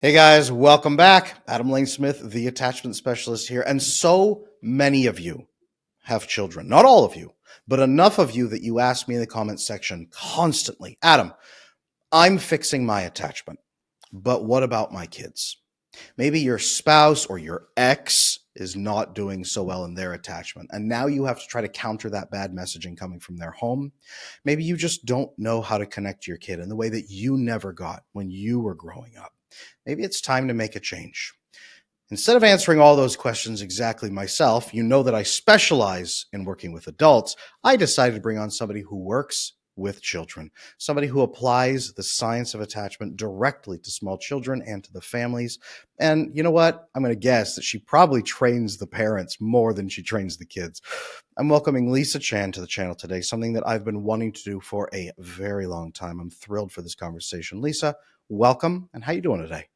Hey guys, welcome back. Adam Lane Smith, the attachment specialist here. And so many of you have children. Not all of you, but enough of you that you ask me in the comments section constantly, Adam, I'm fixing my attachment, but what about my kids? Maybe your spouse or your ex is not doing so well in their attachment. And now you have to try to counter that bad messaging coming from their home. Maybe you just don't know how to connect to your kid in the way that you never got when you were growing up. Maybe it's time to make a change. Instead of answering all those questions exactly myself, you know that I specialize in working with adults. I decided to bring on somebody who works with children, somebody who applies the science of attachment directly to small children and to the families. And you know what? I'm going to guess that she probably trains the parents more than she trains the kids. I'm welcoming Lisa Chan to the channel today, something that I've been wanting to do for a very long time. I'm thrilled for this conversation. Lisa, welcome, and how you doing today?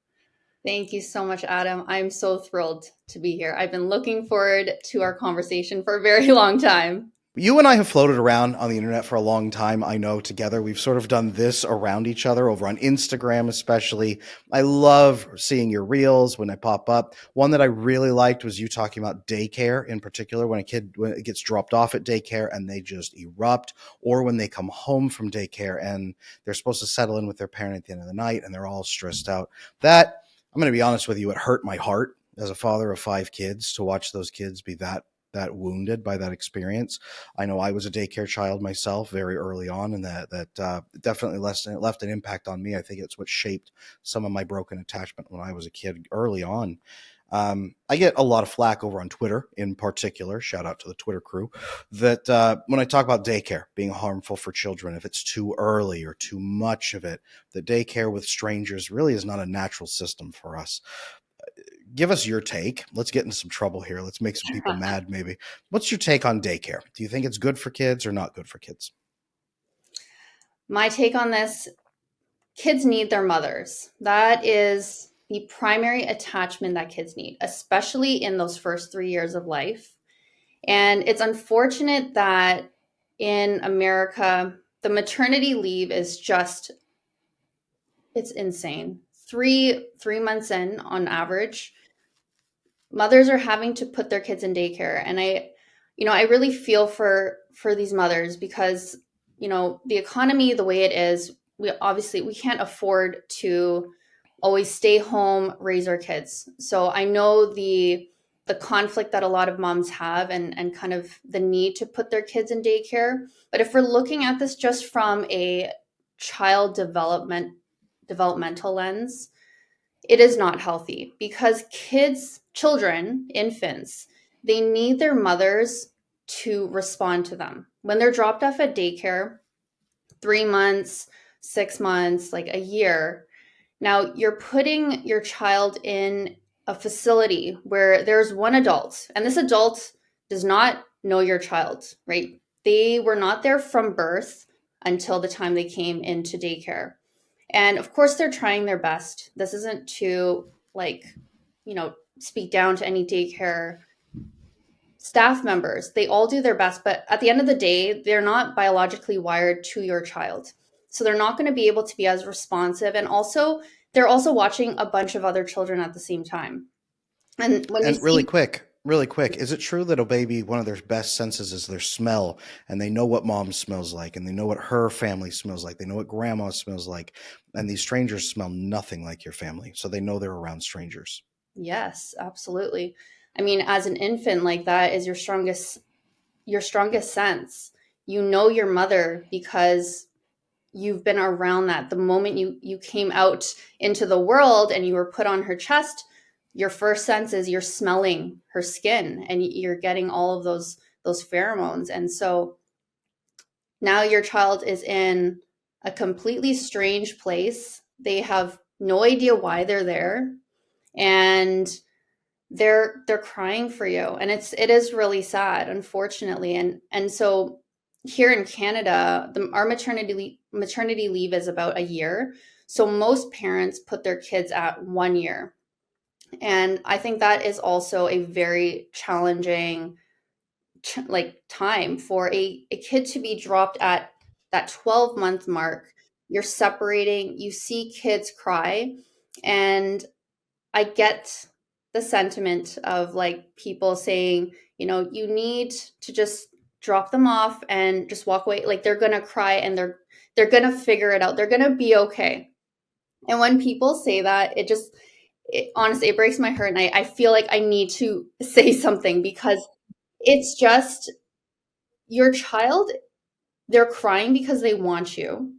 Thank you so much, Adam. I'm so thrilled to be here. I've been looking forward to our conversation for a very long time. You and I have floated around on the internet for a long time. I know together we've sort of done this around each other over on Instagram, especially. I love seeing your reels when they pop up. One that I really liked was you talking about daycare in particular, when it gets dropped off at daycare and they just erupt, or when they come home from daycare and they're supposed to settle in with their parent at the end of the night and they're all stressed out. That, I'm going to be honest with you, it hurt my heart as a father of 5 kids to watch those kids be that wounded by that experience. I know I was a daycare child myself very early on, and that definitely left an impact on me. I think it's what shaped some of my broken attachment when I was a kid early on. I get a lot of flack over on Twitter in particular. Shout out to the Twitter crew. That when I talk about daycare being harmful for children, if it's too early or too much of it, the daycare with strangers really is not a natural system for us. Give us your take. Let's get into some trouble here. Let's make some people mad, maybe. What's your take on daycare? Do you think it's good for kids or not good for kids? My take on this: kids need their mothers. That is the primary attachment that kids need, especially in those first 3 years of life. And it's unfortunate that in America, the maternity leave is just, it's insane. Three months in on average, mothers are having to put their kids in daycare. And I really feel for these mothers because, the economy the way it is, we can't afford to always stay home, raise our kids. So I know the conflict that a lot of moms have, and kind of the need to put their kids in daycare. But if we're looking at this just from a child developmental lens, it is not healthy because children, infants, they need their mothers to respond to them. When they're dropped off at daycare, 3 months, 6 months, like a year, now you're putting your child in a facility where there's one adult, and this adult does not know your child, right? They were not there from birth until the time they came into daycare. And of course, they're trying their best. This isn't to, like, speak down to any daycare staff members. They all do their best, but at the end of the day, they're not biologically wired to your child. So they're not going to be able to be as responsive. And also, they're also watching a bunch of other children at the same time. And when you And really see, quick, really quick, is it true that a baby, one of their best senses is their smell, and they know what mom smells like, and they know what her family smells like, they know what grandma smells like, and these strangers smell nothing like your family, so they know they're around strangers. yes, absolutely. I mean, as an infant, like, that is your strongest sense. You know your mother because you've been around that. The moment you came out into the world and you were put on her chest, your first sense is you're smelling her skin and you're getting all of those pheromones. And so now your child is in a completely strange place. They have no idea why they're there, and they're crying for you, and it is really sad, unfortunately. And so here in Canada, our maternity leave is about a year. So most parents put their kids at 1 year, and I think that is also a very challenging time for a kid to be dropped at that 12-month mark. You're separating, you see kids cry, and I get the sentiment of like people saying, you need to just drop them off and just walk away. Like they're gonna cry and they're gonna figure it out. They're gonna be okay. And when people say that, honestly, it breaks my heart. And I feel like I need to say something because it's just your child, they're crying because they want you.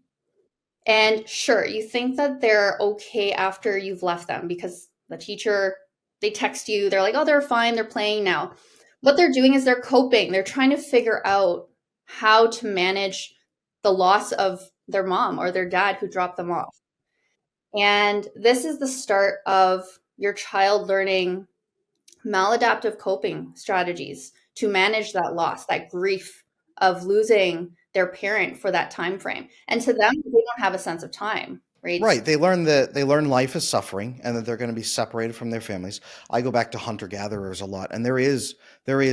And sure, you think that they're okay after you've left them because the teacher, they text you, they're like, oh, they're fine, they're playing now. What they're doing is they're coping. They're trying to figure out how to manage the loss of their mom or their dad who dropped them off. And this is the start of your child learning maladaptive coping strategies to manage that loss, that grief of losing their parent for that time frame. And to them, they don't have a sense of time, right? Right. They learn life is suffering and that they're going to be separated from their families. I go back to hunter gatherers a lot, and there is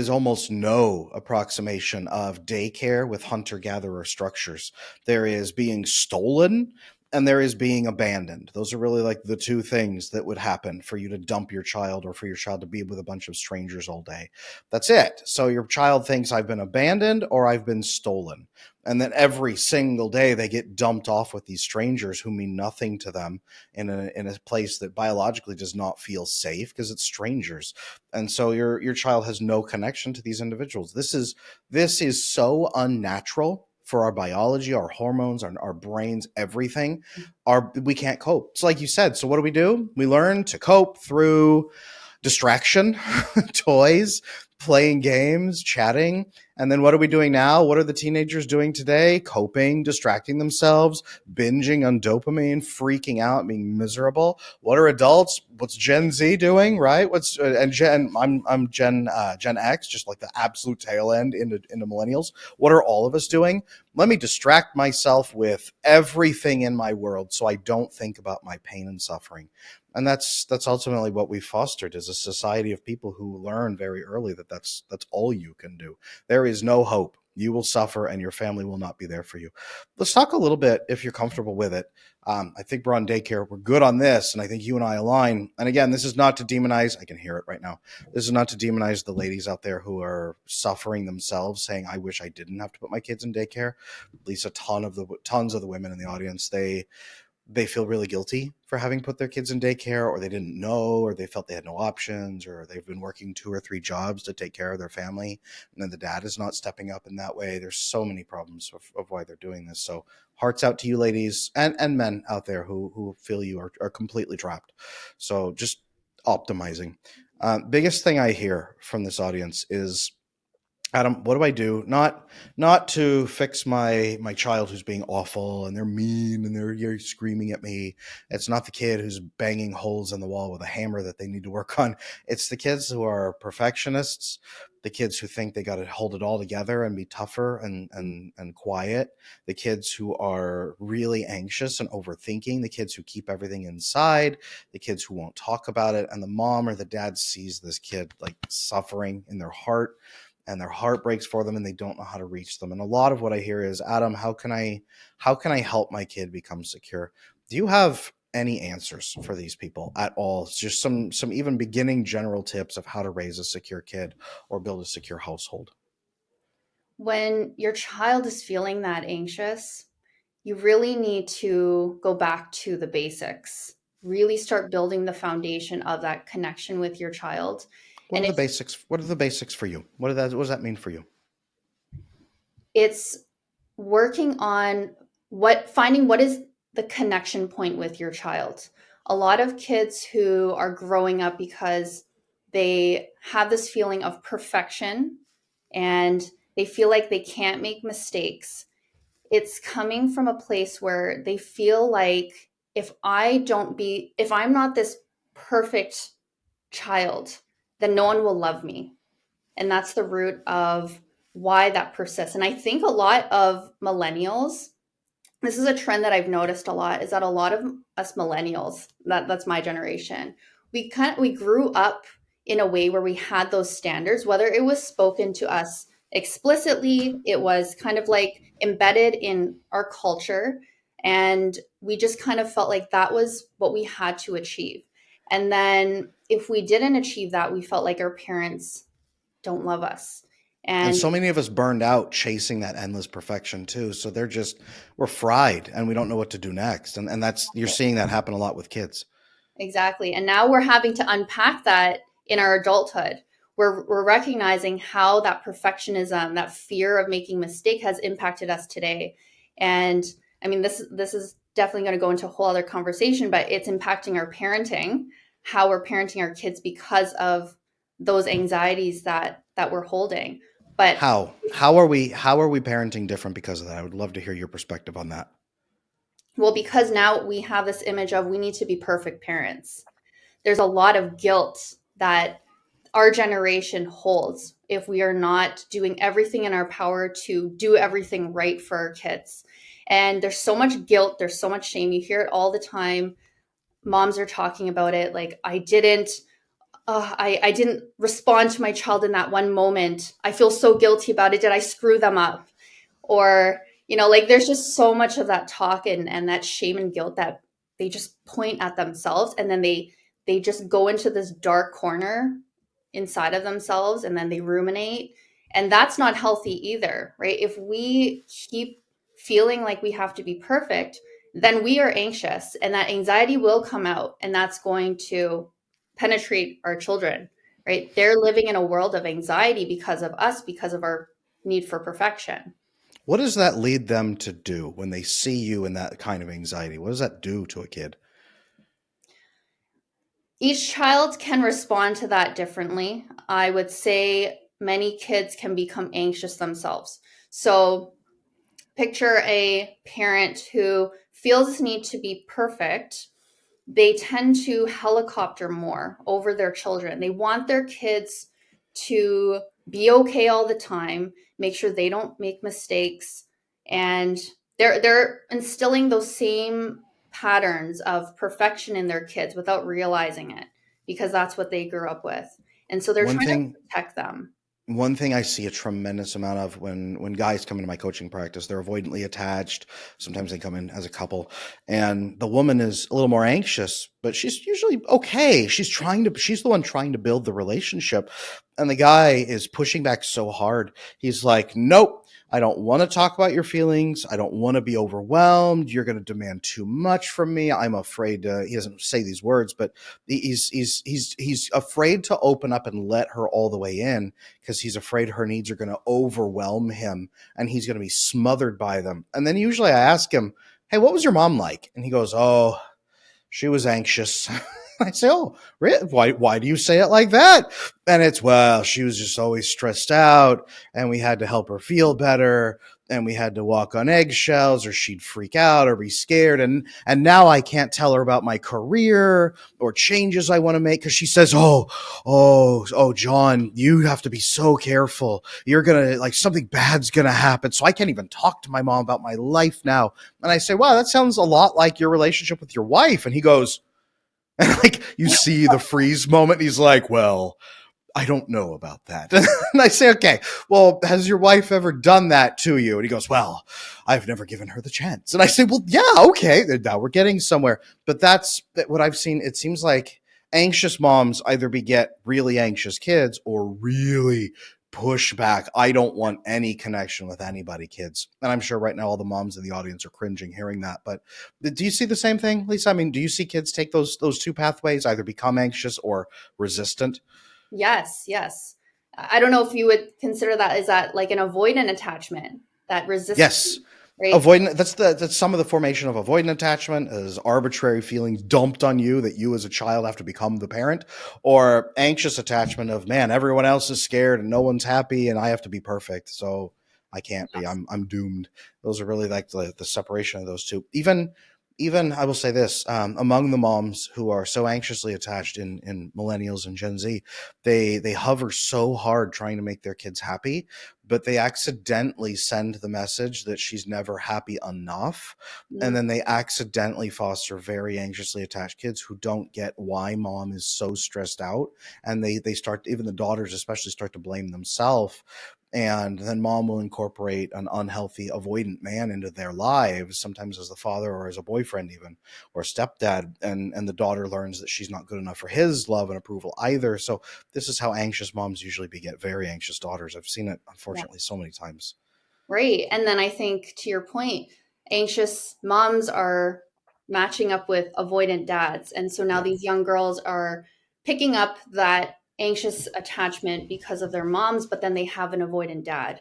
almost no approximation of daycare with hunter gatherer structures. There is being stolen and there is being abandoned. Those are really like the two things that would happen for you to dump your child or for your child to be with a bunch of strangers all day. That's it. So your child thinks I've been abandoned or I've been stolen, and then every single day they get dumped off with these strangers who mean nothing to them in a place that biologically does not feel safe because it's strangers. And so your child has no connection to these individuals. This is so unnatural for our biology, our hormones, our brains, everything. We can't cope. It's like you said. So what do? We learn to cope through distraction, toys, playing games, chatting. And then what are we doing now? What are the teenagers doing today? Coping, distracting themselves, binging on dopamine, freaking out, being miserable. What are adults? What's Gen Z doing? Right? What's and Gen? I'm Gen X, just like the absolute tail end into millennials. What are all of us doing? Let me distract myself with everything in my world so I don't think about my pain and suffering. And that's ultimately what we fostered as a society of people who learn very early that that's all you can do. There is no hope. You will suffer and your family will not be there for you. Let's talk a little bit, if you're comfortable with it. I think we're on daycare, we're good on this, and I think you and I align. And again, this is not to demonize, I can hear it right now, this is not to demonize the ladies out there who are suffering themselves, saying I wish I didn't have to put my kids in daycare. At least tons of the women in the audience, they feel really guilty for having put their kids in daycare, or they didn't know, or they felt they had no options, or they've been working 2 or 3 jobs to take care of their family, and then the dad is not stepping up in that way. There's so many problems of why they're doing this. So hearts out to you ladies and men out there who feel you are completely trapped. So just optimizing. Biggest thing I hear from this audience is, Adam, what do I do? Not to fix my child who's being awful and they're mean and you're screaming at me. It's not the kid who's banging holes in the wall with a hammer that they need to work on. It's the kids who are perfectionists, the kids who think they got to hold it all together and be tougher and quiet, the kids who are really anxious and overthinking, the kids who keep everything inside, the kids who won't talk about it, and the mom or the dad sees this kid like suffering in their heart, and their heart breaks for them and they don't know how to reach them. And a lot of what I hear is, Adam, how can I help my kid become secure? Do you have any answers for these people at all? It's just some even beginning general tips of how to raise a secure kid or build a secure household. When your child is feeling that anxious, you really need to go back to the basics. Really start building the foundation of that connection with your child. What And are the if basics? What are the basics for you? What does that mean for you? it's working on finding what is the connection point with your child. A lot of kids who are growing up because they have this feeling of perfection and they feel like they can't make mistakes. It's coming from a place where they feel like if I'm not this perfect child, then no one will love me. And that's the root of why that persists. And I think a lot of millennials, this is a trend that I've noticed a lot, is that a lot of us millennials, that's my generation, we grew up in a way where we had those standards, whether it was spoken to us explicitly, it was kind of like embedded in our culture, and we just kind of felt like that was what we had to achieve. And then if we didn't achieve that, we felt like our parents don't love us. And And so many of us burned out chasing that endless perfection too. So we're fried and we don't know what to do next. And you're seeing that happen a lot with kids. exactly. And now we're having to unpack that in our adulthood. We're recognizing how that perfectionism, that fear of making mistake has impacted us today. And I mean, this is definitely going to go into a whole other conversation, but it's impacting our parenting, how we're parenting our kids because of those anxieties that we're holding. But How are we parenting different because of that? I would love to hear your perspective on that. well, because now we have this image of we need to be perfect parents. There's a lot of guilt that our generation holds if we are not doing everything in our power to do everything right for our kids. And there's so much guilt, there's so much shame. You hear it all the time. Moms are talking about it like, I didn't respond to my child in that one moment. I feel so guilty about it. Did I screw them up? Or, like there's just so much of that talk and that shame and guilt that they just point at themselves, and then they just go into this dark corner inside of themselves, and then they ruminate, and that's not healthy either, right? If we keep feeling like we have to be perfect, then we are anxious, and that anxiety will come out, and that's going to penetrate our children, right? They're living in a world of anxiety because of us, because of our need for perfection. What does that lead them to do when they see you in that kind of anxiety? What does that do to a kid? Each child can respond to that differently. I would say many kids can become anxious themselves. So, picture a parent who feels this need to be perfect. They tend to helicopter more over their children. They want their kids to be okay all the time, make sure they don't make mistakes, and they're instilling those same patterns of perfection in their kids without realizing it, because that's what they grew up with. And so they're One trying to thing protect them. One thing I see a tremendous amount of when guys come into my coaching practice, they're avoidantly attached. Sometimes they come in as a couple, and the woman is a little more anxious, but she's usually okay. She's the one trying to build the relationship, and the guy is pushing back so hard. He's like, "Nope, I don't want to talk about your feelings. I don't want to be overwhelmed. You're going to demand too much from me. I'm afraid." He doesn't say these words, but he's afraid to open up and let her all the way in because he's afraid her needs are going to overwhelm him and he's going to be smothered by them. And then usually I ask him, "Hey, what was your mom like?" And he goes, "Oh, she was anxious." I say, "Oh, really? Why do you say it like that?" And it's, "Well, she was just always stressed out and we had to help her feel better and we had to walk on eggshells or she'd freak out or be scared. And now I can't tell her about my career or changes I want to make because she says, oh, John, you have to be so careful. You're going to, like, something bad's going to happen. So I can't even talk to my mom about my life now." And I say, "Wow, that sounds a lot like your relationship with your wife." And he goes, and like you see the freeze moment. He's like, "Well, I don't know about that." And I say, "Okay, well, has your wife ever done that to you?" And he goes, "Well, I've never given her the chance." And I say, "Well, yeah, okay, now we're getting somewhere." But that's what I've seen. It seems like anxious moms either beget really anxious kids or really push back. "I don't want any connection with anybody, kids." And I'm sure right now all the moms in the audience are cringing hearing that. But do you see the same thing, Lisa? I mean, do you see kids take those two pathways, either become anxious or resistant? Yes, yes. I don't know if you would consider that, is that like an avoidant attachment, that resistance, Yes. right? Avoidant, that's some of the formation of avoidant attachment is arbitrary feelings dumped on you that you as a child have to become the parent, or anxious attachment of, man, everyone else is scared and no one's happy and I have to be perfect. So I can't be. Yes. I'm doomed. Those are really like the separation of those two. Even I will say this, among the moms who are so anxiously attached in millennials and Gen Z, they hover so hard trying to make their kids happy, but they accidentally send the message that she's never happy enough. And Mm, then they accidentally foster very anxiously attached kids who don't get why mom is so stressed out. And they start, even the daughters especially, start to blame themselves. And then mom will incorporate an unhealthy avoidant man into their lives, sometimes as the father or as a boyfriend even, or stepdad, and the daughter learns that she's not good enough for his love and approval either. So this is how anxious moms usually beget very anxious daughters. I've seen it Yeah. unfortunately so many times. Right. And then I think to your point, anxious moms are matching up with avoidant dads. And so now Yeah. these young girls are picking up that anxious attachment because of their moms, but then they have an avoidant dad.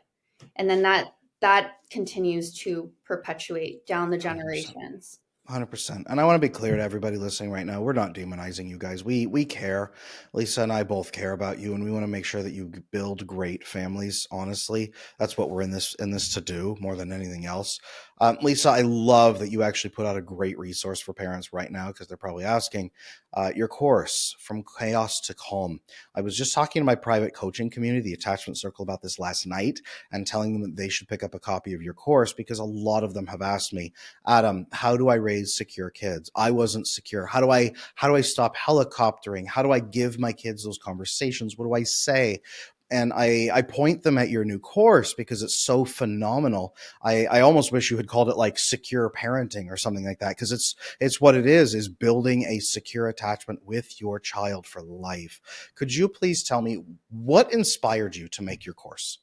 And then that continues to perpetuate down the 100%. generations. 100%. And I want to be clear to everybody listening right now. We're not demonizing you guys. We care. Lisa and I both care about you, and we want to make sure that you build great families. Honestly, that's what we're in this to do more than anything else. Lisa, I love that you actually put out a great resource for parents right now, because they're probably asking, your course, From Chaos to Calm. I was just talking to my private coaching community, the Attachment Circle, about this last night, and telling them that they should pick up a copy of your course, because a lot of them have asked me, Adam, how do I raise secure kids? I wasn't secure. How do I stop helicoptering? How do I give my kids those conversations? What do I say? And I point them at your new course because it's so phenomenal. I almost wish you had called it like secure parenting or something like that, because it's what it is building a secure attachment with your child for life. Could you please tell me what inspired you to make your course?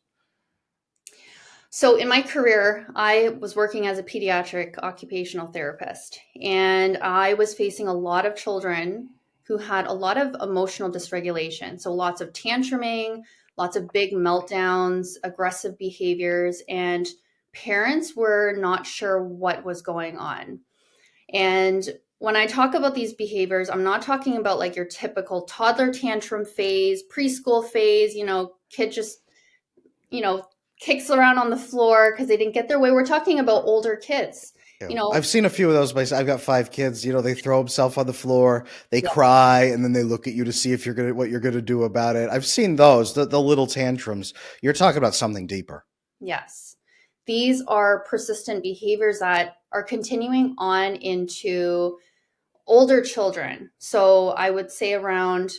So, in my career, I was working as a pediatric occupational therapist, and I was facing a lot of children who had a lot of emotional dysregulation. So, lots of tantruming, lots of big meltdowns, aggressive behaviors, and parents were not sure what was going on. And when I talk about these behaviors, I'm not talking about like your typical toddler tantrum phase, preschool phase, kid just you know, kicks around on the floor because they didn't get their way. We're talking about older kids. Yeah. You know, I've seen a few of those. I've got 5 kids. They throw themselves on the floor, they yeah, cry, and then they look at you to see if what you're gonna do about it. I've seen those, the little tantrums. You're talking about something deeper. yes. These are persistent behaviors that are continuing on into older children. So I would say around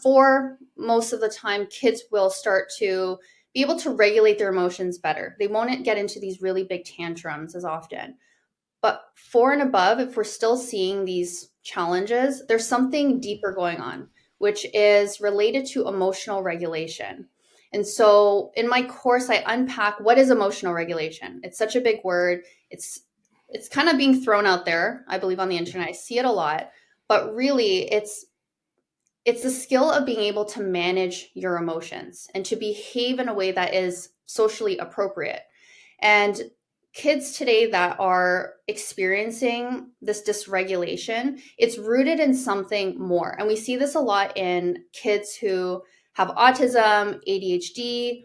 4, most of the time, kids will start to be able to regulate their emotions better. They won't get into these really big tantrums as often. But 4 and above, if we're still seeing these challenges, there's something deeper going on, which is related to emotional regulation. And so in my course, I unpack what is emotional regulation. It's such a big word. It's kind of being thrown out there, I believe, on the internet. I see it a lot, but really it's the skill of being able to manage your emotions and to behave in a way that is socially appropriate. And kids today that are experiencing this dysregulation, it's rooted in something more. And we see this a lot in kids who have autism, ADHD,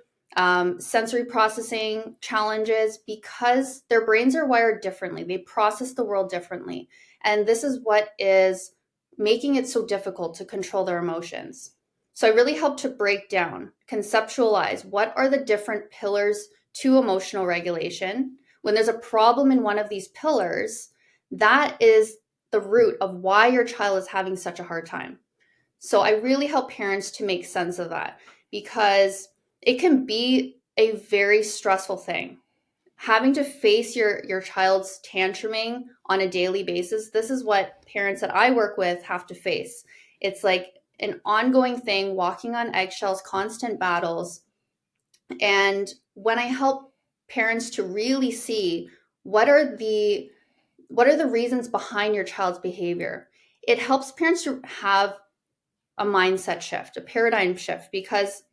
sensory processing challenges, because their brains are wired differently. They process the world differently. And this is what is making it so difficult to control their emotions. So I really help to break down, conceptualize what are the different pillars to emotional regulation. When there's a problem in one of these pillars, that is the root of why your child is having such a hard time. So I really help parents to make sense of that, because it can be a very stressful thing. Having to face your child's tantruming on a daily basis, this is what parents that I work with have to face. It's like an ongoing thing, walking on eggshells, constant battles. And when I help parents to really see what are the what are the reasons behind your child's behavior, it helps parents to have a mindset shift, a paradigm shift, because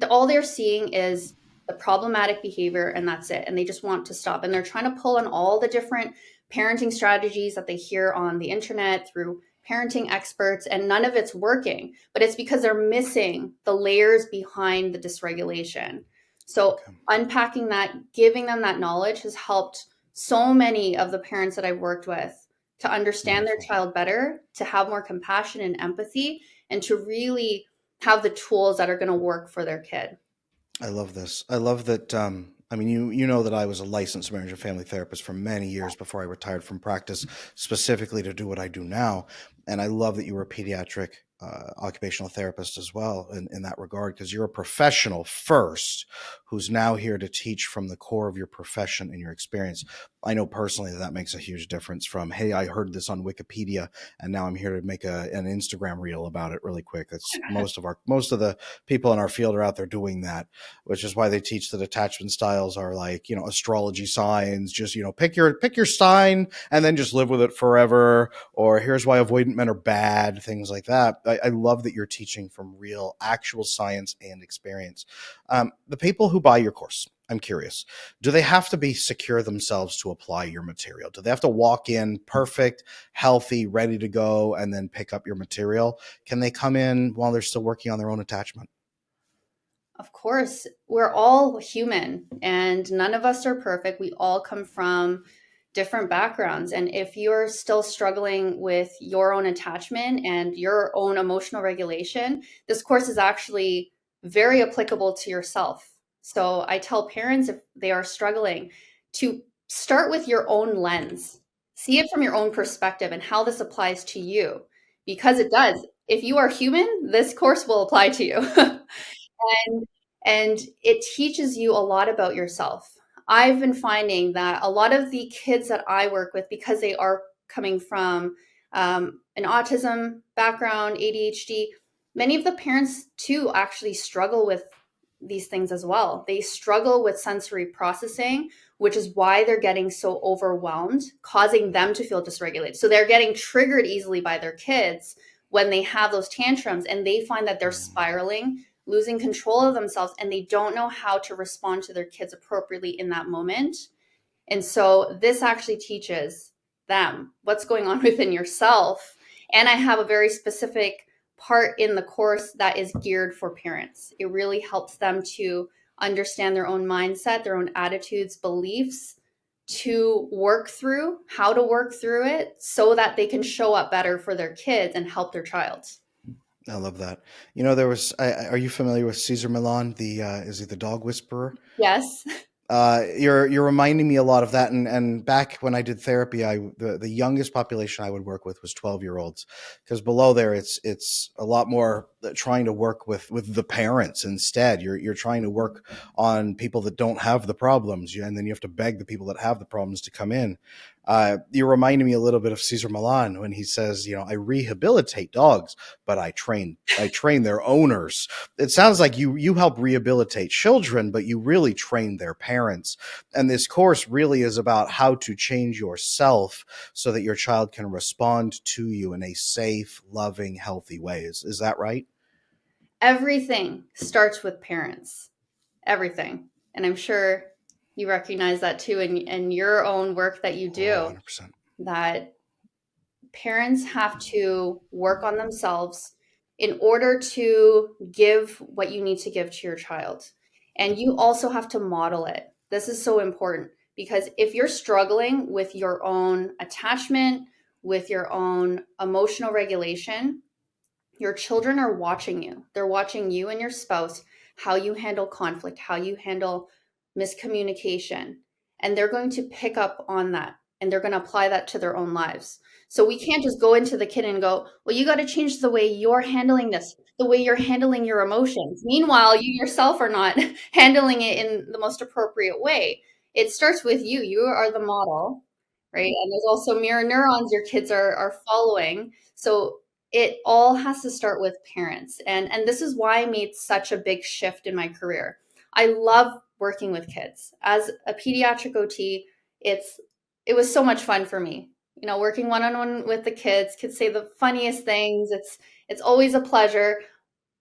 all they're seeing is the problematic behavior and that's it. And they just want to stop. And they're trying to pull on all the different parenting strategies that they hear on the internet through parenting experts, and none of it's working. But it's because they're missing the layers behind the dysregulation. So Okay. unpacking that, giving them that knowledge has helped so many of the parents that I've worked with to understand their Wonderful. child better, to have more compassion and empathy, and to really have the tools that are going to work for their kid. I love this. I love that. I mean, you know that I was a licensed marriage and family therapist for many years before I retired from practice, specifically to do what I do now. And I love that you were a pediatric occupational therapist as well in that regard, because you're a professional first who's now here to teach from the core of your profession and your experience. I know personally that makes a huge difference from, hey, I heard this on Wikipedia and now I'm here to make an Instagram reel about it really quick. That's most of the people in our field are out there doing that, which is why they teach that attachment styles are like, astrology signs, just, pick your sign and then just live with it forever, or here's why avoidant men are bad, things like that. I love that you're teaching from real, actual science and experience. The people who buy your course, I'm curious, do they have to be secure themselves to apply your material? Do they have to walk in perfect, healthy, ready to go, and then pick up your material? Can they come in while they're still working on their own attachment? Of course, we're all human and none of us are perfect. We all come from different backgrounds. And if you're still struggling with your own attachment and your own emotional regulation, this course is actually very applicable to yourself. So I tell parents, if they are struggling, to start with your own lens, see it from your own perspective and how this applies to you, because it does. If you are human, this course will apply to you. and and it teaches you a lot about yourself. I've been finding that a lot of the kids that I work with, because they are coming from an autism background, ADHD, many of the parents too actually struggle with these things as well. They struggle with sensory processing, which is why they're getting so overwhelmed, causing them to feel dysregulated. So they're getting triggered easily by their kids when they have those tantrums, and they find that they're spiraling, losing control of themselves, and they don't know how to respond to their kids appropriately in that moment. And so this actually teaches them what's going on within yourself. And I have a very specific part in the course that is geared for parents. It really helps them to understand their own mindset, their own attitudes, beliefs, to work through how to work through it so that they can show up better for their kids and help their child. I love that. There was. Are you familiar with Caesar Milan? Is he the dog whisperer? Yes. You're reminding me a lot of that. And back when I did therapy, the youngest population I would work with was 12-year-olds, because below there it's a lot more trying to work with the parents instead. You're trying to work on people that don't have the problems, and then you have to beg the people that have the problems to come in. You're reminding me a little bit of Caesar Milan when he says, I rehabilitate dogs, but I train their owners. It sounds like you help rehabilitate children, but you really train their parents. And this course really is about how to change yourself so that your child can respond to you in a safe, loving, healthy way. Is that right? Everything starts with parents. Everything. And I'm sure you recognize that too in your own work that you Oh, do, 100%. that parents have to work on themselves in order to give what you need to give to your child. And you also have to model it. This is so important because if you're struggling with your own attachment, with your own emotional regulation, your children are watching you. They're watching you and your spouse, how you handle conflict, how you handle miscommunication. And they're going to pick up on that and they're going to apply that to their own lives. So we can't just go into the kid and go, well, you got to change the way you're handling this, the way you're handling your emotions. Meanwhile, you yourself are not handling it in the most appropriate way. It starts with you. You are the model, right? And there's also mirror neurons your kids are following. So it all has to start with parents. And this is why I made such a big shift in my career. I love working with kids. As a pediatric OT, it was so much fun for me. Working one-on-one with the kids say the funniest things. It's always a pleasure.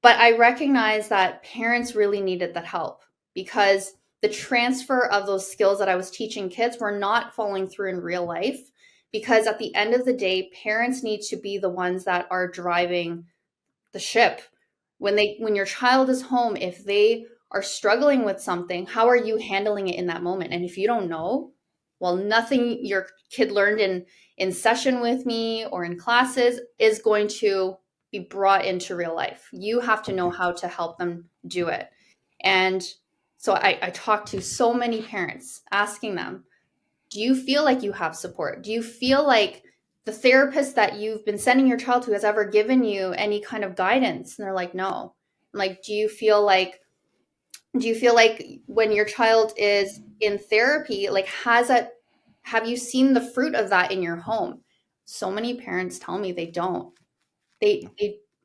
But I recognize that parents really needed that help because the transfer of those skills that I was teaching kids were not following through in real life. Because at the end of the day, parents need to be the ones that are driving the ship. When your child is home, if they are struggling with something, how are you handling it in that moment? And if you don't know, well, nothing your kid learned in session with me or in classes is going to be brought into real life. You have to know how to help them do it. And so I talk to so many parents asking them, do you feel like you have support? Do you feel like the therapist that you've been sending your child to has ever given you any kind of guidance. And they're like, no. I'm like, do you feel like when your child is in therapy, like have you seen the fruit of that in your home? So many parents tell me they don't. They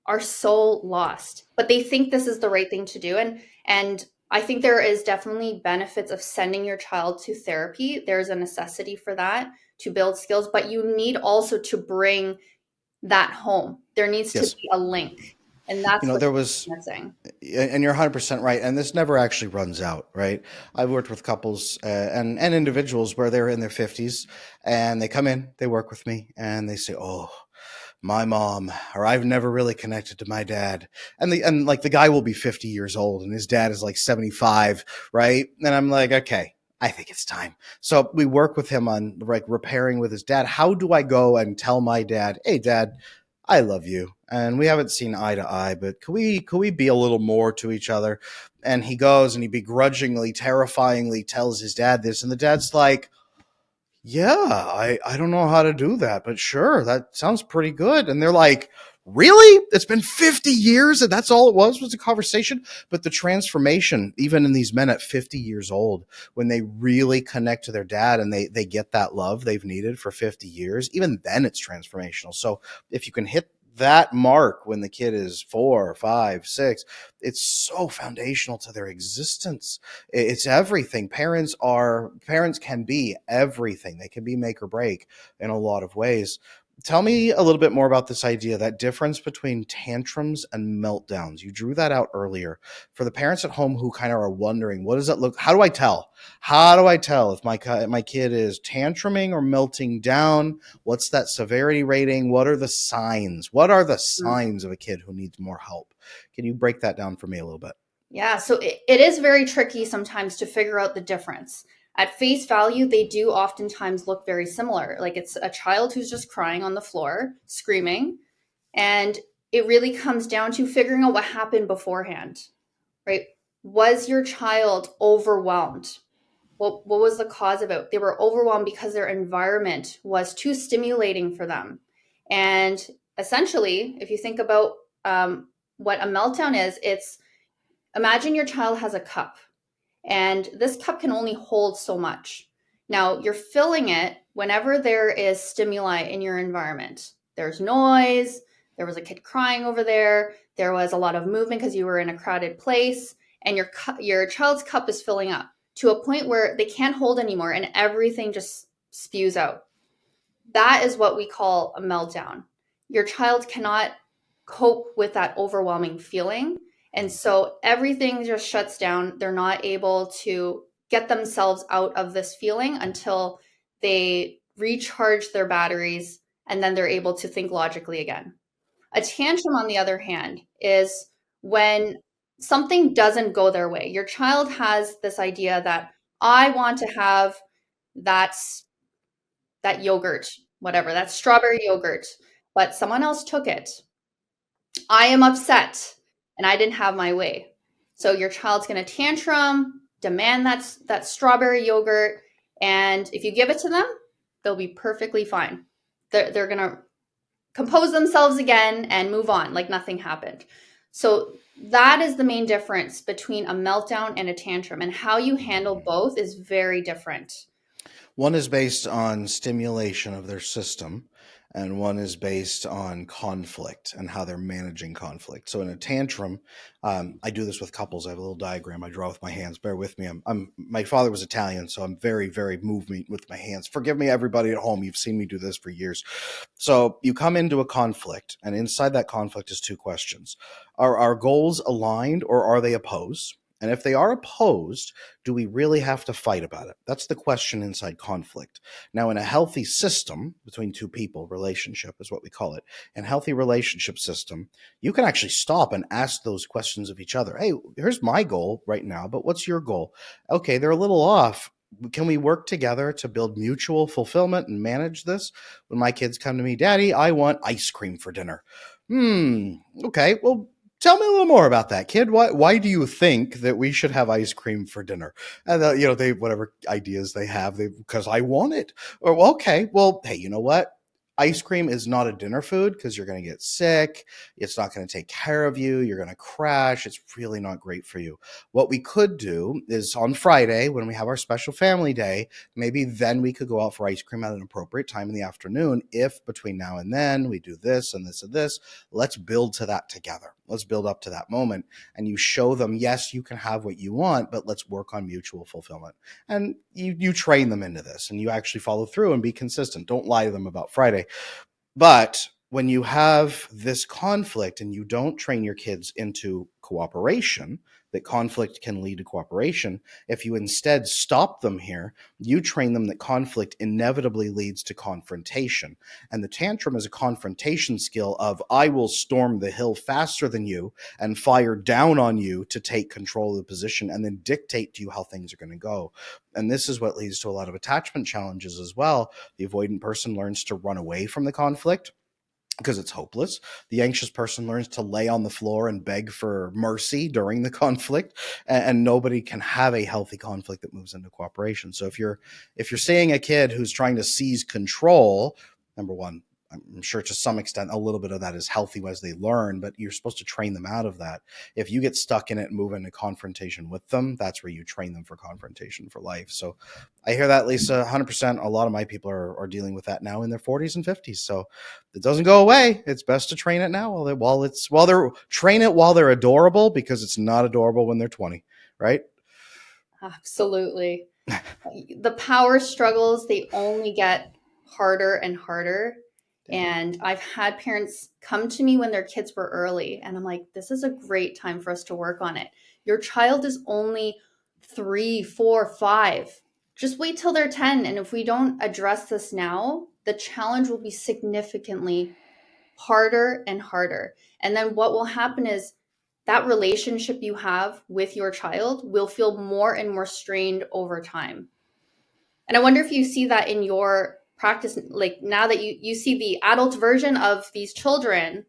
are so lost, but they think this is the right thing to do. And I think there is definitely benefits of sending your child to therapy. There's a necessity for that to build skills, but you need also to bring that home. There needs to Yes. be a link, and that's There what's was, missing. and you're 100% right, and this never actually runs out, right? I've worked with couples and individuals where they're in their 50s, and they come in, they work with me, and they say, oh, my mom, or I've never really connected to my dad. And like the guy will be 50 years old and his dad is like 75, right? And I'm like, okay, I think it's time. So we work with him on like repairing with his dad. How do I go and tell my dad, hey dad, I love you, and we haven't seen eye to eye, but could we be a little more to each other? And he goes and he begrudgingly, terrifyingly tells his dad this, and the dad's like, yeah, I don't know how to do that, but sure, that sounds pretty good. And they're like, really? It's been 50 years and that's all it was a conversation? But the transformation, even in these men at 50 years old, when they really connect to their dad and they get that love they've needed for 50 years, even then it's transformational. So if you can hit that mark when the kid is 4, 5, 6, it's so foundational to their existence. It's everything. Parents can be everything. They can be make or break in a lot of ways. Tell me a little bit more about this idea, that difference between tantrums and meltdowns. You drew that out earlier. For the parents at home who kind of are wondering, what does it look? How do I tell? How do I tell if my kid is tantruming or melting down? What's that severity rating? What are the signs? What are the signs of a kid who needs more help? Can you break that down for me a little bit? Yeah, so it is very tricky sometimes to figure out the difference. At face value, they do oftentimes look very similar. Like it's a child who's just crying on the floor, screaming, and it really comes down to figuring out what happened beforehand, right? Was your child overwhelmed? What was the cause of it? They were overwhelmed because their environment was too stimulating for them. And essentially, if you think about what a meltdown is, it's imagine your child has a cup, and this cup can only hold so much. Now, you're filling it whenever there is stimuli in your environment. There's noise, there was a kid crying over there, there was a lot of movement because you were in a crowded place, and your child's cup is filling up to a point where they can't hold anymore and everything just spews out. That is what we call a meltdown. Your child cannot cope with that overwhelming feeling. And so everything just shuts down. They're not able to get themselves out of this feeling until they recharge their batteries and then they're able to think logically again. A tantrum, on the other hand, is when something doesn't go their way. Your child has this idea that I want to have that that yogurt, whatever, that strawberry yogurt, but someone else took it. I am upset and I didn't have my way. So your child's going to tantrum, demand that strawberry yogurt, and if you give it to them, they'll be perfectly fine. They're going to compose themselves again and move on like nothing happened. So that is the main difference between a meltdown and a tantrum, and how you handle both is very different. One is based on stimulation of their system, and one is based on conflict and how they're managing conflict. So in a tantrum, I do this with couples. I have a little diagram I draw with my hands. Bear with me. My father was Italian, so I'm very, very moving with my hands. Forgive me, everybody at home. You've seen me do this for years. So you come into a conflict, and inside that conflict is two questions. Are our goals aligned or are they opposed? And if they are opposed, do we really have to fight about it? That's the question inside conflict. Now, in a healthy system between two people, relationship is what we call it, in a healthy relationship system, you can actually stop and ask those questions of each other. Hey, here's my goal right now, but what's your goal? Okay, they're a little off. Can we work together to build mutual fulfillment and manage this? When my kids come to me, Daddy, I want ice cream for dinner. Okay, well, tell me a little more about that, kid. Why do you think that we should have ice cream for dinner? And they whatever ideas they have, they because I want it. Or well, okay, well, hey, you know what? ice cream is not a dinner food because you're going to get sick. It's not going to take care of you. You're going to crash. It's really not great for you. What we could do is on Friday, when we have our special family day, maybe then we could go out for ice cream at an appropriate time in the afternoon. If between now and then we do this and this and this, let's build to that together. Let's build up to that moment. And you show them, yes, you can have what you want, but let's work on mutual fulfillment. And you train them into this and you actually follow through and be consistent. Don't lie to them about Friday. But when you have this conflict and you don't train your kids into cooperation, that conflict can lead to cooperation. If you instead stop them here, you train them that conflict inevitably leads to confrontation. And the tantrum is a confrontation skill of, I will storm the hill faster than you and fire down on you to take control of the position and then dictate to you how things are going to go. And this is what leads to a lot of attachment challenges as well. The avoidant person learns to run away from the conflict because it's hopeless. The anxious person learns to lay on the floor and beg for mercy during the conflict, and nobody can have a healthy conflict that moves into cooperation. So if you're seeing a kid who's trying to seize control, number one, I'm sure to some extent a little bit of that is healthy as they learn, but you're supposed to train them out of that. If you get stuck in it and move into confrontation with them, that's where you train them for confrontation for life. So I hear that, Lisa, 100%. A lot of my people are dealing with that now in their 40s and 50s. So it doesn't go away. It's best to train it now while they're adorable, because it's not adorable when they're 20, right? Absolutely. The power struggles, they only get harder and harder. And I've had parents come to me when their kids were early, and I'm like, this is a great time for us to work on it. Your child is only 3, 4, 5. Just wait till they're 10. And if we don't address this now, the challenge will be significantly harder and harder. And then what will happen is that relationship you have with your child will feel more and more strained over time. And I wonder if you see that in your practice, like now that you see the adult version of these children,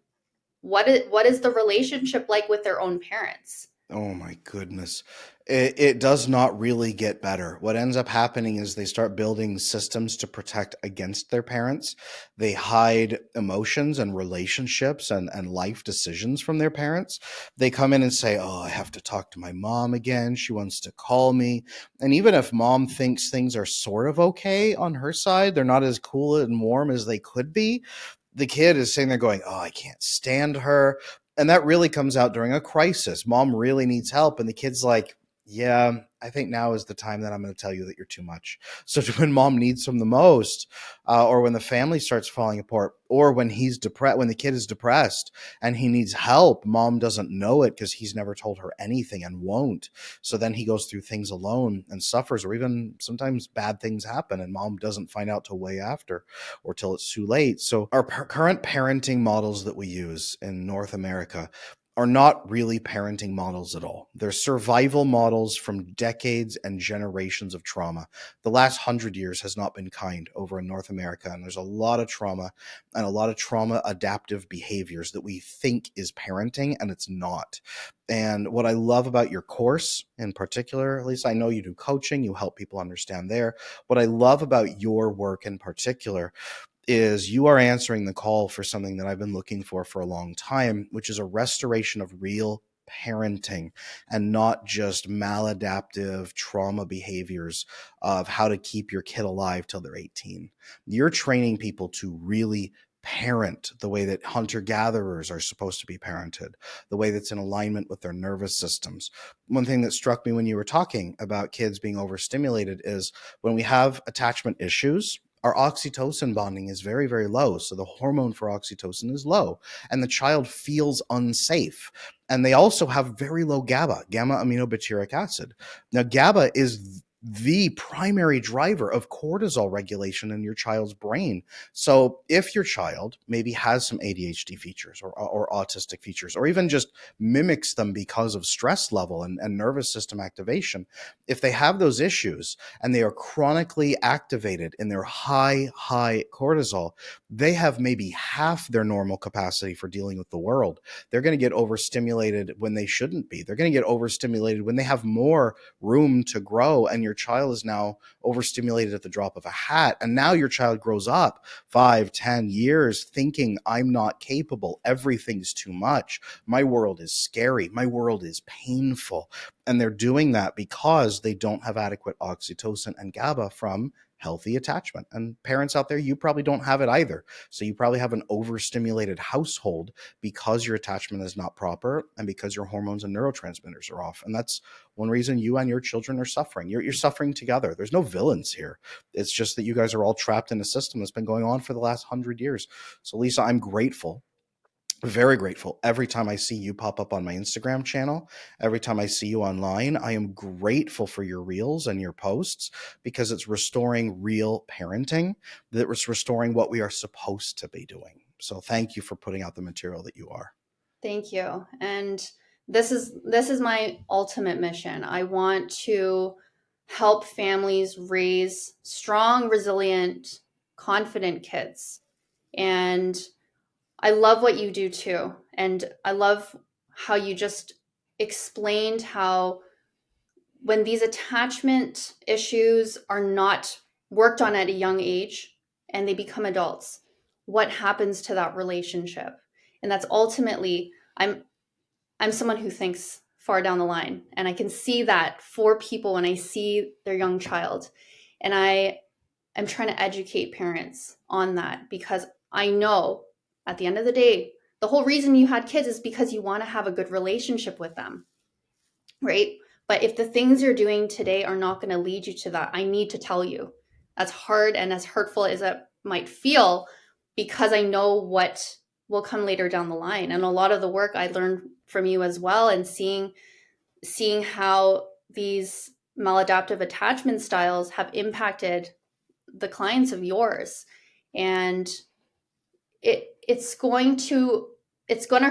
what is the relationship like with their own parents? Oh my goodness. It does not really get better. What ends up happening is they start building systems to protect against their parents. They hide emotions and relationships and life decisions from their parents. They come in and say, oh, I have to talk to my mom again. She wants to call me. And even if mom thinks things are sort of okay on her side, they're not as cool and warm as they could be. The kid is sitting there going, oh, I can't stand her. And that really comes out during a crisis. Mom really needs help. And the kid's like, yeah, I think now is the time that I'm going to tell you that you're too much. So when mom needs him the most, or when the family starts falling apart, or when he's depressed, when the kid is depressed and he needs help, mom doesn't know it because he's never told her anything and won't. So then he goes through things alone and suffers, or even sometimes bad things happen and mom doesn't find out till way after or till it's too late. So our current parenting models that we use in North America are not really parenting models at all. They're survival models from decades and generations of trauma. The last 100 years has not been kind over in North America, and there's a lot of trauma and a lot of trauma adaptive behaviors that we think is parenting, and it's not. And what I love about your course in particular, at least I know you do coaching, you help people understand there. What I love about your work in particular is you are answering the call for something that I've been looking for a long time, which is a restoration of real parenting and not just maladaptive trauma behaviors of how to keep your kid alive till they're 18. You're training people to really parent the way that hunter-gatherers are supposed to be parented, the way that's in alignment with their nervous systems. One thing that struck me when you were talking about kids being overstimulated is when we have attachment issues, our oxytocin bonding is very, very low. So the hormone for oxytocin is low, and the child feels unsafe. And they also have very low GABA, gamma aminobutyric acid. Now, GABA is the primary driver of cortisol regulation in your child's brain. So if your child maybe has some ADHD features or autistic features, or even just mimics them because of stress level and nervous system activation, if they have those issues and they are chronically activated in their high cortisol, they have maybe half their normal capacity for dealing with the world. They're going to get overstimulated when they shouldn't be. They're going to get overstimulated when they have more room to grow, and your your child is now overstimulated at the drop of a hat. And now your child grows up 5, 10 years thinking, I'm not capable. Everything's too much. My world is scary. My world is painful. And they're doing that because they don't have adequate oxytocin and GABA from healthy attachment. And parents out there, you probably don't have it either. So you probably have an overstimulated household because your attachment is not proper and because your hormones and neurotransmitters are off. And that's one reason you and your children are suffering. You're suffering together. There's no villains here. It's just that you guys are all trapped in a system that's been going on for the last 100 years. So Lisa, I'm grateful, very grateful every time I see you pop up on my Instagram channel. Every time I see you online, I am grateful for your reels and your posts because it's restoring real parenting, that it's restoring what we are supposed to be doing. So thank you for putting out the material that you are. Thank you. And this is my ultimate mission. I want to help families raise strong, resilient, confident kids. And I love what you do too. And I love how you just explained how when these attachment issues are not worked on at a young age and they become adults, what happens to that relationship? And that's ultimately, I'm someone who thinks far down the line, and I can see that for people when I see their young child. And I am trying to educate parents on that because I know at the end of the day, the whole reason you had kids is because you want to have a good relationship with them, right? But if the things you're doing today are not going to lead you to that, I need to tell you. As hard and as hurtful as it might feel, because I know what will come later down the line. And a lot of the work I learned from you as well, and seeing how these maladaptive attachment styles have impacted the clients of yours. And it's going to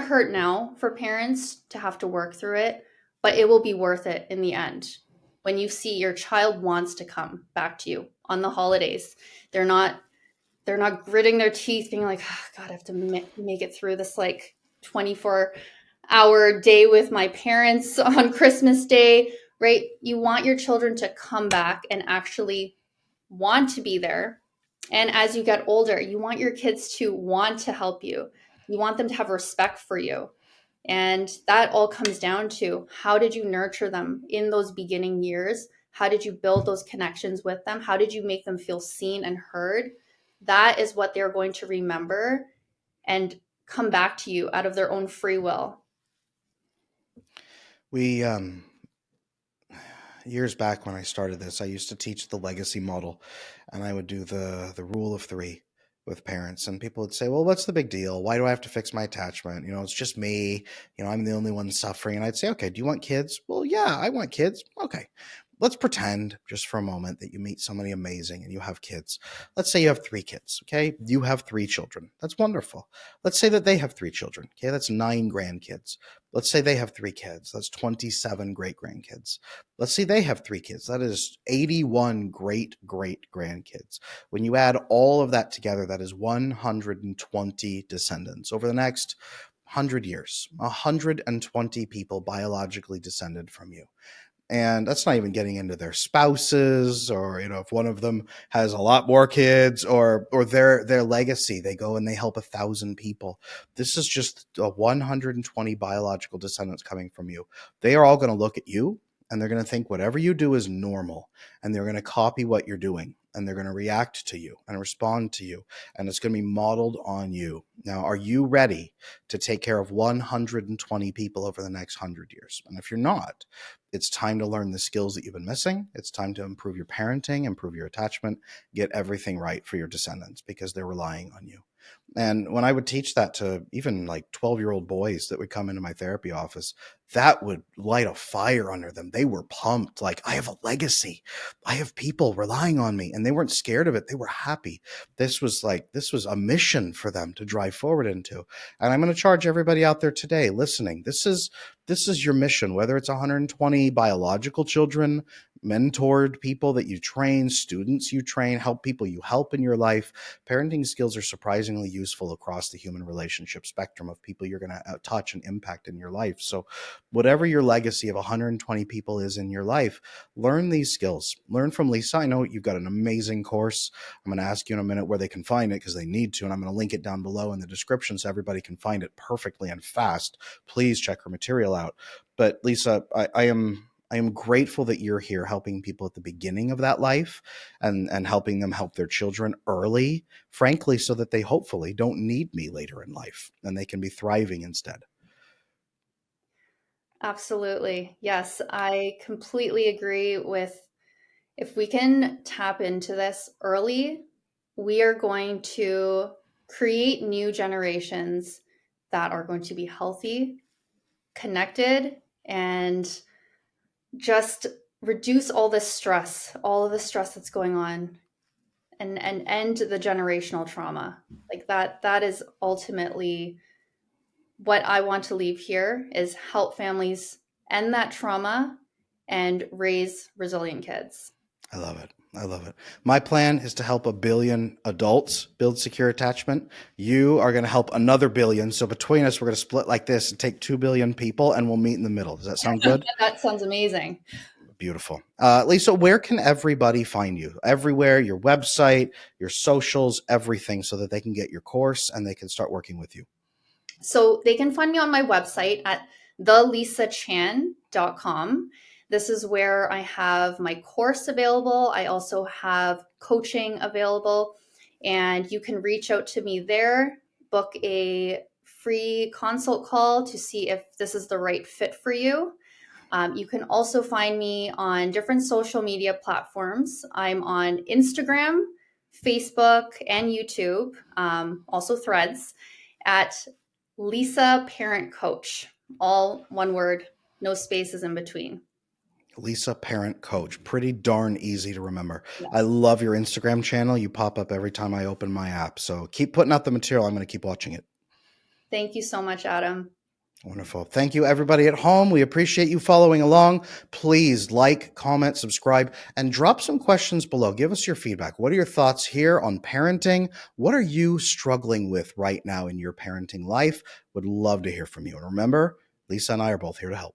hurt now for parents to have to work through it, but it will be worth it in the end. When you see your child wants to come back to you on the holidays, they're not gritting their teeth being like, oh, God, I have to make it through this like 24-hour day with my parents on Christmas Day, right? You want your children to come back and actually want to be there. And as you get older, you want your kids to want to help you. You want them to have respect for you. And that all comes down to, how did you nurture them in those beginning years? How did you build those connections with them? How did you make them feel seen and heard? That is what they're going to remember and come back to you out of their own free will. We years back when I started this, I used to teach the legacy model, and I would do the rule of three with parents. And people would say, well, what's the big deal? Why do I have to fix my attachment? It's just me. I'm the only one suffering. And I'd say, okay, do you want kids? Well, yeah, I want kids. Okay. Let's pretend just for a moment that you meet somebody amazing and you have kids. Let's say you have 3 kids. Okay. You have 3 children. That's wonderful. Let's say that they have 3 children. Okay. That's 9 grandkids. Let's say they have 3 kids. That's 27 great grandkids. Let's say they have 3 kids. That is 81 great grandkids. When you add all of that together, that is 120 descendants over the next 100 years. 120 people biologically descended from you. And that's not even getting into their spouses, or if one of them has a lot more kids, or their legacy. They go and they help 1,000 people. This is just 120 biological descendants coming from you. They are all going to look at you and they're going to think whatever you do is normal, and they're going to copy what you're doing, and they're going to react to you and respond to you, and it's going to be modeled on you. Now, are you ready to take care of 120 people over the next 100 years? And if you're not, it's time to learn the skills that you've been missing. It's time to improve your parenting, improve your attachment, get everything right for your descendants, because they're relying on you. And when I would teach that to even like 12-year-old boys that would come into my therapy office, that would light a fire under them. They were pumped. Like, I have a legacy. I have people relying on me. And they weren't scared of it. They were happy. This was a mission for them to drive forward into. And I'm going to charge everybody out there today listening. This is your mission, whether it's 120 biological children, mentored people that you train, students you train, help people you help in your life. Parenting skills are surprisingly useful across the human relationship spectrum of people you're going to touch and impact in your life. So whatever your legacy of 120 people is in your life, learn these skills. Learn from Lisa. I know you've got an amazing course. I'm going to ask you in a minute where they can find it because they need to, and I'm going to link it down below in the description so everybody can find it perfectly and fast. Please check her material out. But Lisa, I am grateful that you're here helping people at the beginning of that life and helping them help their children early, frankly, so that they hopefully don't need me later in life and they can be thriving instead. Absolutely. Yes, I completely agree with if we can tap into this early, we are going to create new generations that are going to be healthy, connected, and just reduce all of the stress that's going on and end the generational trauma. Like that is ultimately what I want to leave here is help families end that trauma and raise resilient kids. I love it. I love it. My plan is to help 1 billion adults build secure attachment. You are going to help another billion. So between us, we're going to split like this and take 2 billion people and we'll meet in the middle. Does that sound good? That sounds amazing. Beautiful. Lisa, where can everybody find you? Everywhere, your website, your socials, everything, so that they can get your course and they can start working with you. So they can find me on my website at thelisachan.com. This is where I have my course available. I also have coaching available, and you can reach out to me there, book a free consult call to see if this is the right fit for you. You can also find me on different social media platforms. I'm on Instagram, Facebook, and YouTube, also Threads, at Lisa Parent Coach. All one word, no spaces in between. Lisa Parent Coach. Pretty darn easy to remember. Yes. I love your Instagram channel. You pop up every time I open my app. So keep putting out the material. I'm going to keep watching it. Thank you so much, Adam. Wonderful. Thank you, everybody at home. We appreciate you following along. Please like, comment, subscribe, and drop some questions below. Give us your feedback. What are your thoughts here on parenting? What are you struggling with right now in your parenting life? Would love to hear from you. And remember, Lisa and I are both here to help.